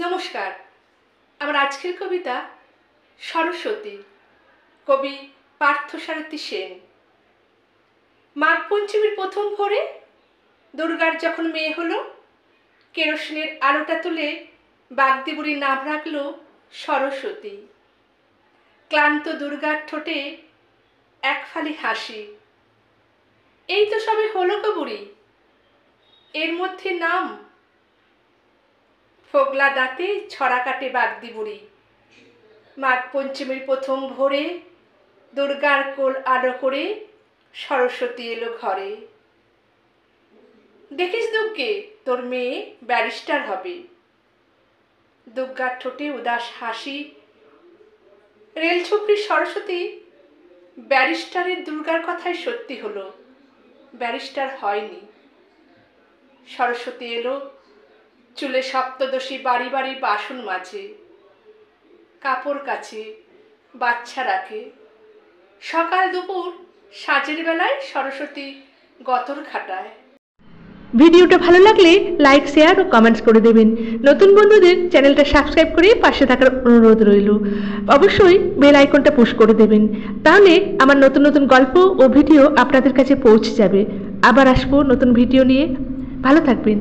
নমস্কার। আমার আজকের কবিতা সরস্বতী, কবি পার্থসারথী সেন। মাঘ পঞ্চমীর প্রথম ভোরে দুর্গার যখন মেয়ে হলো, কেরোসিনের আলোটা তুলে বাগদিবুড়ির নাম রাখলো সরস্বতী। ক্লান্ত দুর্গার ঠোঁটে এক ফালি হাসি, এই তো সবে হলো গো বুড়ি, এর মধ্যে নাম। ফোগলা দাঁতে ছড়া কাটে বাগদিবুড়ি। মাঘ পঞ্চমীর প্রথম ভোরে দুর্গার কোল আলো করে সরস্বতী এলো ঘরে। দেখিস দুর্গে, তোর মেয়ে ব্যারিস্টার হবে। দুর্গার ঠোঁটে উদাস হাসি। রেলছুপড়ির সরস্বতী ব্যারিস্টারের দুর্গার কথাই সত্যি হলো, ব্যারিস্টার হয়নি। সরস্বতী এলো চুলে সপ্তদশী, বাড়ি বাড়ি বাসন মাজে, কাপড় কাচে, বাচ্চা রাখে। সকাল দুপুর সাঁঝের বেলায় সরস্বতী গতর খাটায়। ভিডিওটা ভালো লাগলে লাইক, শেয়ার ও কমেন্টস করে দেবেন। নতুন বন্ধুদের চ্যানেলটা সাবস্ক্রাইব করে পাশে থাকার অনুরোধ রইল। অবশ্যই বেল আইকনটা পুশ করে দেবেন, তাহলে আমার নতুন নতুন গল্প ও ভিডিও আপনাদের কাছে পৌঁছে যাবে। আবার আসবো নতুন ভিডিও নিয়ে। ভালো থাকবেন।